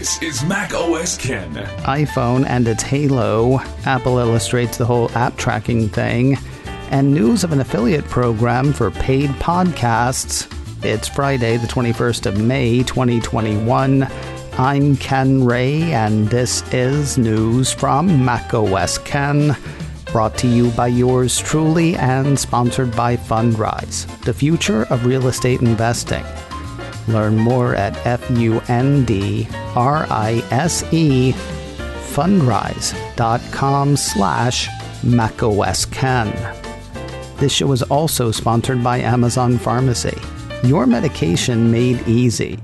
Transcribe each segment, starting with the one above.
This is macOS Ken. iPhone and its Halo, Apple illustrates the whole app tracking thing, and news of an affiliate program for paid podcasts. It's Friday, the 21st of May, 2021. I'm Ken Ray, and this is news from macOS Ken, brought to you by yours truly and sponsored by Fundrise, the future of real estate investing. Learn more at Fundrise, fundrise.com/macOSKen. This show is also sponsored by Amazon Pharmacy, your medication made easy.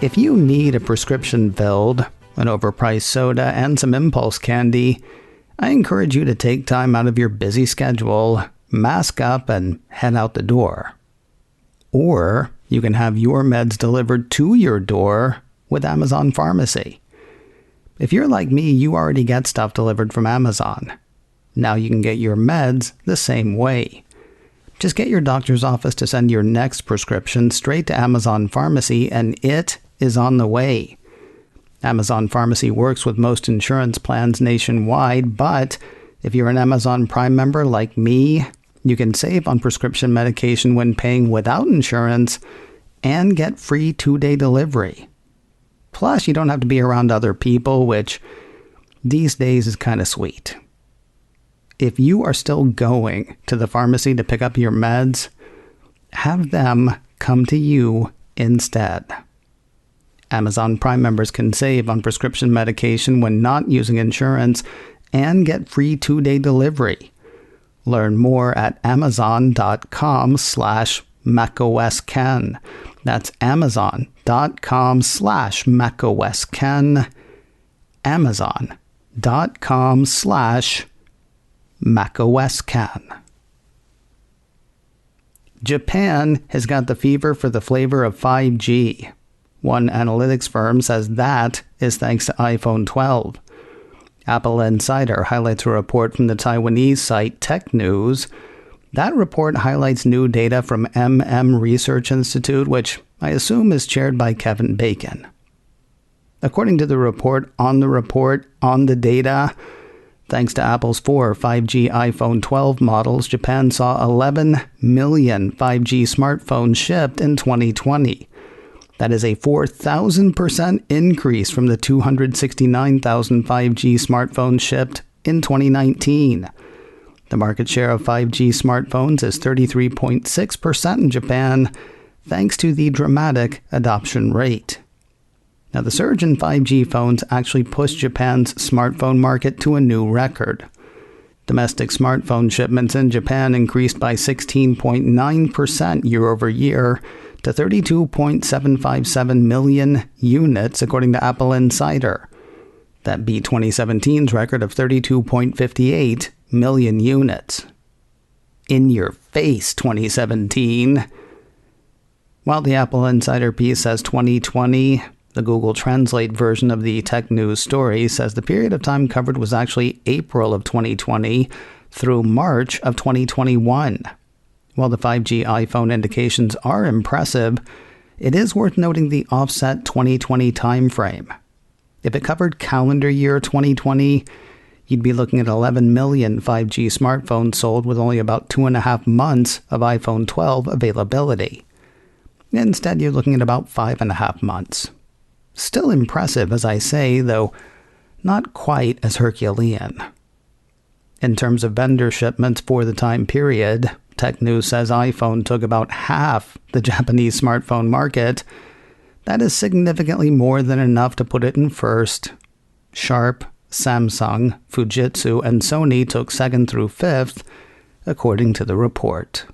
If you need a prescription filled, an overpriced soda, and some impulse candy, I encourage you to take time out of your busy schedule, mask up, and head out the door. Or you can have your meds delivered to your door with Amazon Pharmacy. If you're like me, you already get stuff delivered from Amazon. Now you can get your meds the same way. Just get your doctor's office to send your next prescription straight to Amazon Pharmacy, and it is on the way. Amazon Pharmacy works with most insurance plans nationwide, but if you're an Amazon Prime member like me, you can save on prescription medication when paying without insurance and get free 2-day delivery. Plus, you don't have to be around other people, which these days is kind of sweet. If you are still going to the pharmacy to pick up your meds, have them come to you instead. Amazon Prime members can save on prescription medication when not using insurance and get free 2-day delivery. Learn more at amazon.com/macOSKen. That's amazon.com/macOSKen. amazon.com/macOSKen. Japan has got the fever for the flavor of 5G. One analytics firm says that is thanks to iPhone 12. Apple Insider highlights a report from the Taiwanese site Tech News. That report highlights new data from Research Institute, which I assume is chaired by Kevin Bacon. According to the report on the data, thanks to Apple's 4 5G iPhone 12 models, Japan saw 11 million 5G smartphones shipped in 2020. That is a 4,000% increase from the 269,000 5G smartphones shipped in 2019. The market share of 5G smartphones is 33.6% in Japan, thanks to the dramatic adoption rate. Now, the surge in 5G phones actually pushed Japan's smartphone market to a new record. Domestic smartphone shipments in Japan increased by 16.9% year over year to 32.757 million units, according to Apple Insider. That beat 2017's record of 32.58 million units. In your face, 2017. While the Apple Insider piece says 2020, the Google Translate version of the Tech News story says the period of time covered was actually April of 2020 through March of 2021. While the 5G iPhone indications are impressive, it is worth noting the offset 2020 timeframe. If it covered calendar year 2020, you'd be looking at 11 million 5G smartphones sold with only about 2.5 months of iPhone 12 availability. Instead, you're looking at about 5.5 months. Still impressive, as I say, though not quite as Herculean. In terms of vendor shipments for the time period, Tech News says iPhone took about half the Japanese smartphone market. That is significantly more than enough to put it in first. Sharp, Samsung, Fujitsu, and Sony took second through fifth, according to the report.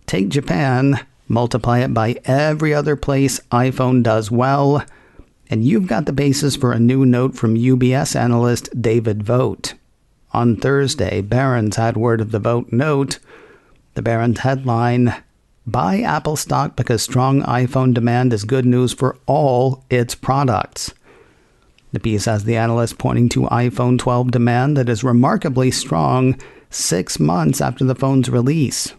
Take Japan, multiply it by every other place iPhone does well, and you've got the basis for a new note from UBS analyst David Vogt. On Thursday, Barron's had word of the Vogt note. The Barron's headline, "Buy Apple stock because strong iPhone demand is good news for all its products." The piece has the analyst pointing to iPhone 12 demand that is remarkably strong 6 months after the phone's release.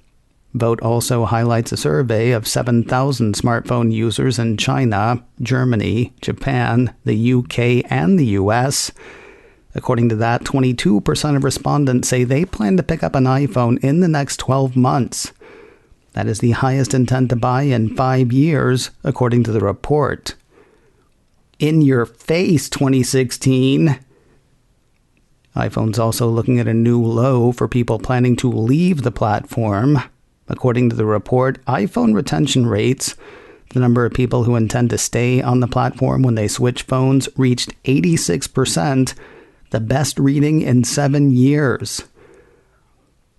Vote also highlights a survey of 7,000 smartphone users in China, Germany, Japan, the UK, and the US. According to that, 22% of respondents say they plan to pick up an iPhone in the next 12 months. That is the highest intent to buy in 5 years, according to the report. In your face, 2016. iPhone's also looking at a new low for people planning to leave the platform. According to the report, iPhone retention rates, the number of people who intend to stay on the platform when they switch phones, reached 86%, the best reading in 7 years.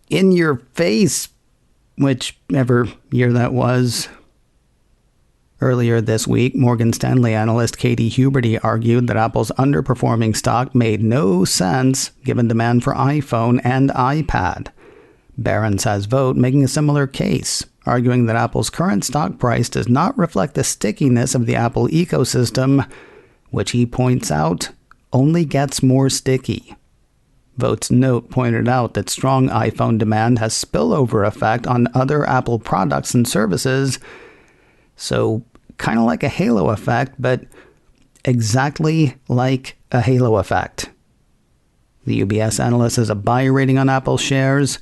In your face, whichever year that was. Earlier this week, Morgan Stanley analyst Katie Huberty argued that Apple's underperforming stock made no sense given demand for iPhone and iPad. Barron's has Vote making a similar case, arguing that Apple's current stock price does not reflect the stickiness of the Apple ecosystem, which he points out only gets more sticky. Vote's note pointed out that strong iPhone demand has spillover effect on other Apple products and services, so kind of like a halo effect, but exactly like a halo effect. The UBS analyst has a buy rating on Apple shares.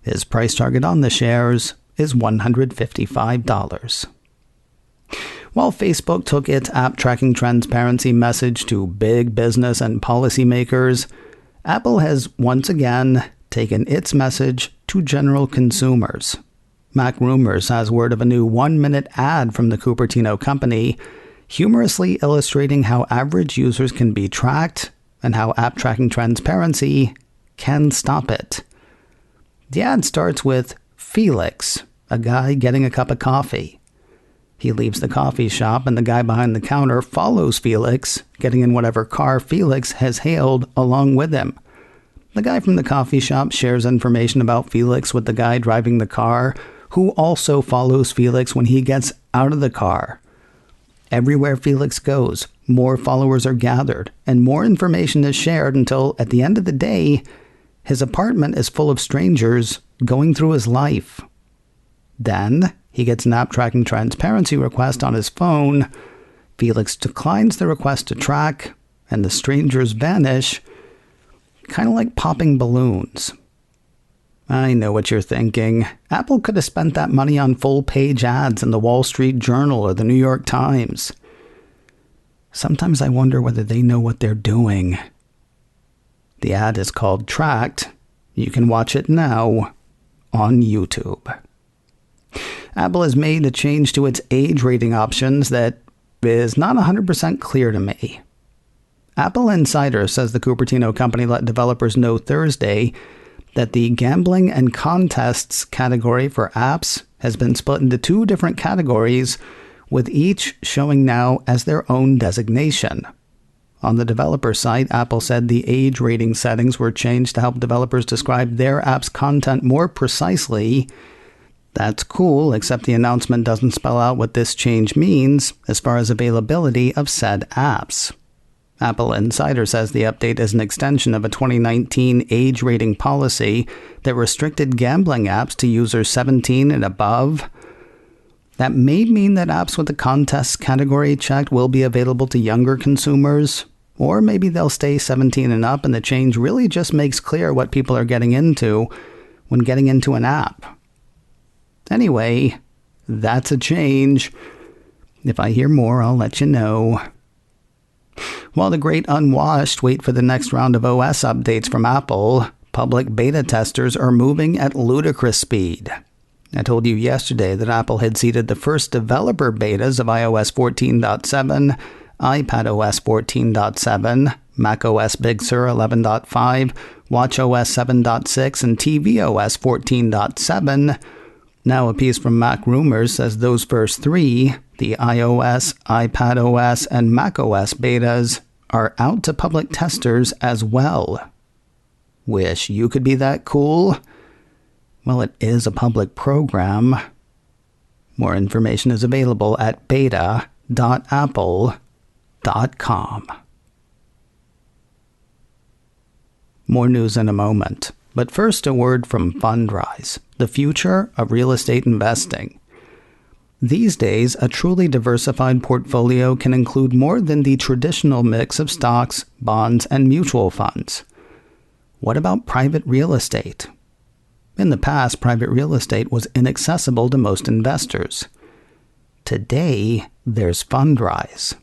His price target on the shares is $155. While Facebook took its app tracking transparency message to big business and policymakers, Apple has once again taken its message to general consumers. Mac Rumors has word of a new 1-minute ad from the Cupertino company, humorously illustrating how average users can be tracked and how app tracking transparency can stop it. The ad starts with Felix, a guy getting a cup of coffee. He leaves the coffee shop and the guy behind the counter follows Felix, getting in whatever car Felix has hailed along with him. The guy from the coffee shop shares information about Felix with the guy driving the car, who also follows Felix when he gets out of the car. Everywhere Felix goes, more followers are gathered, and more information is shared until, at the end of the day, his apartment is full of strangers going through his life. Then, he gets an app tracking transparency request on his phone. Felix declines the request to track, and the strangers vanish, kind of like popping balloons. I know what you're thinking. Apple could have spent that money on full-page ads in the Wall Street Journal or the New York Times. Sometimes I wonder whether they know what they're doing. The ad is called Tracked. You can watch it now on YouTube. Apple has made a change to its age rating options that is not 100% clear to me. Apple Insider says the Cupertino company let developers know Thursday that the gambling and contests category for apps has been split into 2 different categories, with each showing now as their own designation. On the developer site, Apple said the age rating settings were changed to help developers describe their app's content more precisely. That's cool, except the announcement doesn't spell out what this change means as far as availability of said apps. Apple Insider says the update is an extension of a 2019 age rating policy that restricted gambling apps to users 17 and above. That may mean that apps with the contests category checked will be available to younger consumers, or maybe they'll stay 17 and up and the change really just makes clear what people are getting into when getting into an app. Anyway, that's a change. If I hear more, I'll let you know. While the great unwashed wait for the next round of OS updates from Apple, public beta testers are moving at ludicrous speed. I told you yesterday that Apple had seeded the first developer betas of iOS 14.7, iPadOS 14.7, macOS Big Sur 11.5, watchOS 7.6, and tvOS 14.7. Now a piece from Mac Rumors says those first 3, the iOS, iPadOS, and macOS betas, are out to public testers as well. Wish you could be that cool? Well, it is a public program. More information is available at beta.apple.com. More news in a moment. But first, a word from Fundrise. the future of real estate investing. These days, a truly diversified portfolio can include more than the traditional mix of stocks, bonds, and mutual funds. What about private real estate? In the past, private real estate was inaccessible to most investors. Today, there's Fundrise.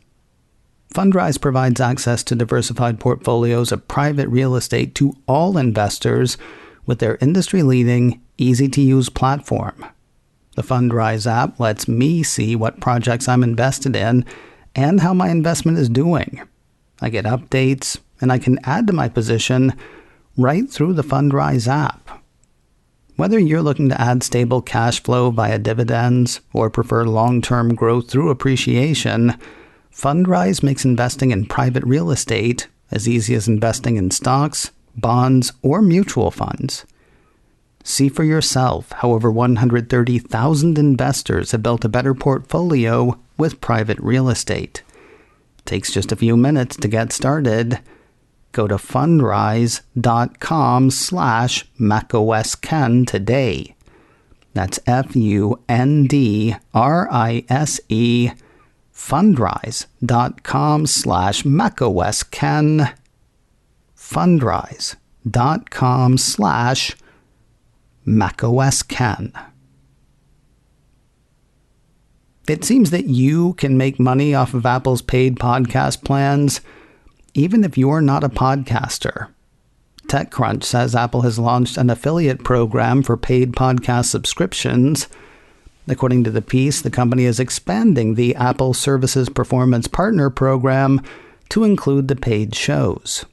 Fundrise provides access to diversified portfolios of private real estate to all investors with their industry-leading, easy-to-use platform. The Fundrise app lets me see what projects I'm invested in and how my investment is doing. I get updates, and I can add to my position right through the Fundrise app. Whether you're looking to add stable cash flow via dividends or prefer long-term growth through appreciation, Fundrise makes investing in private real estate as easy as investing in stocks, bonds, or mutual funds. See for yourself how over 130,000 investors have built a better portfolio with private real estate. It takes just a few minutes to get started. Go to fundrise.com/macOSken today. That's FUNDRISE, fundrise.com/macOSken, fundrise.com/macOSken. It seems that you can make money off of Apple's paid podcast plans, even if you're not a podcaster. TechCrunch says Apple has launched an affiliate program for paid podcast subscriptions. According to the piece, the company is expanding the Apple Services Performance Partner Program to include the paid shows.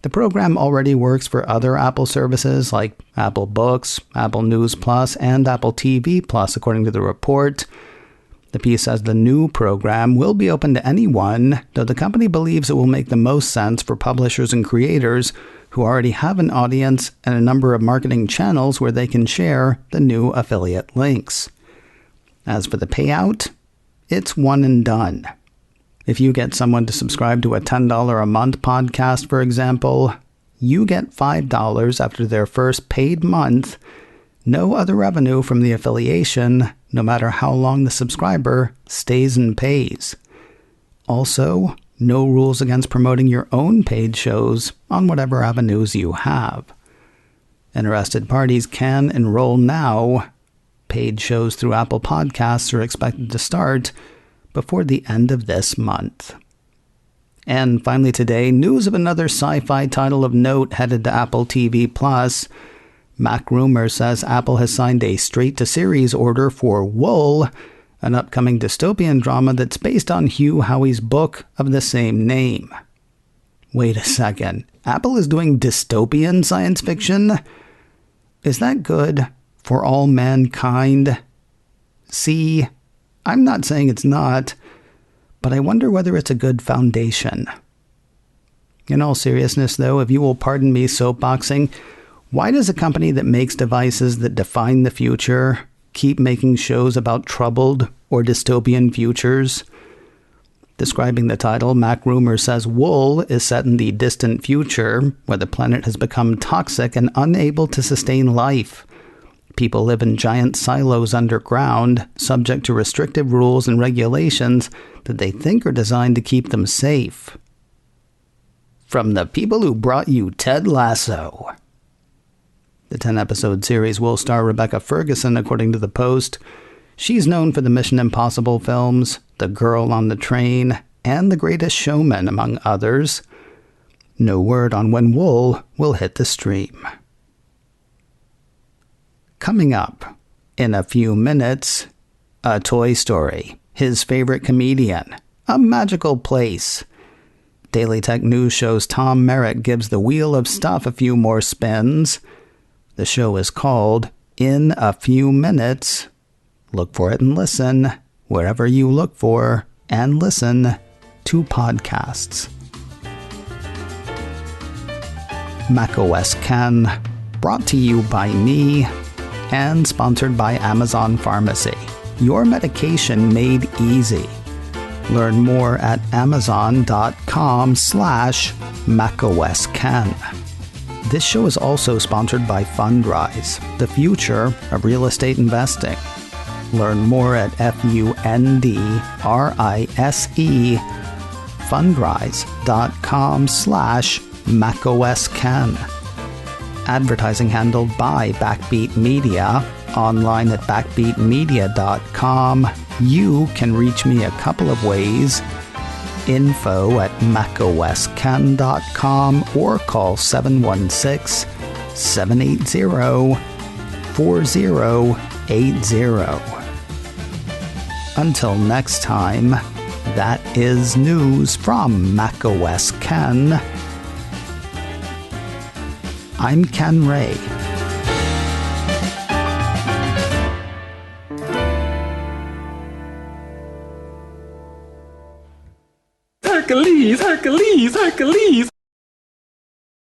The program already works for other Apple services like Apple Books, Apple News Plus, and Apple TV Plus, according to the report. The piece says the new program will be open to anyone, though the company believes it will make the most sense for publishers and creators who already have an audience and a number of marketing channels where they can share the new affiliate links. As for the payout, it's one and done. If you get someone to subscribe to a $10 a month podcast, for example, you get $5 after their first paid month. No other revenue from the affiliation, no matter how long the subscriber stays and pays. Also, no rules against promoting your own paid shows on whatever avenues you have. Interested parties can enroll now. Paid shows through Apple Podcasts are expected to start before the end of this month. And finally today, news of another sci-fi title of note headed to Apple TV Plus. MacRumor says Apple has signed a straight-to-series order for Wool, an upcoming dystopian drama that's based on Hugh Howey's book of the same name. Wait a second, Apple is doing dystopian science fiction? Is that good for all mankind? See, I'm not saying it's not, but I wonder whether it's a good foundation. In all seriousness, though, if you will pardon me soapboxing, why does a company that makes devices that define the future keep making shows about troubled or dystopian futures? Describing the title, MacRumor says Wool is set in the distant future, where the planet has become toxic and unable to sustain life. People live in giant silos underground, subject to restrictive rules and regulations that they think are designed to keep them safe. From the people who brought you Ted Lasso. The 10-episode series will star Rebecca Ferguson, according to the Post. She's known for the Mission Impossible films, The Girl on the Train, and The Greatest Showman, among others. No word on when Wool will hit the stream. Coming up in a few minutes, a Toy Story, his favorite comedian, a magical place. Daily Tech News shows Tom Merritt gives the Wheel of Stuff a few more spins. The show is called In a Few Minutes. Look for it and listen wherever you look for and listen to podcasts. macOS Ken, brought to you by me and sponsored by Amazon Pharmacy. Your medication made easy. Learn more at amazon.com/macOSken. This show is also sponsored by Fundrise, the future of real estate investing. Learn more at Fundrise, fundrise.com/macOSken. Advertising handled by Backbeat Media, online at backbeatmedia.com. You can reach me a couple of ways. Info at macosken.com or call 716-780-4080. Until next time, that is news from macOS Ken. I'm Ken Ray. Hercules, Hercules, Hercules!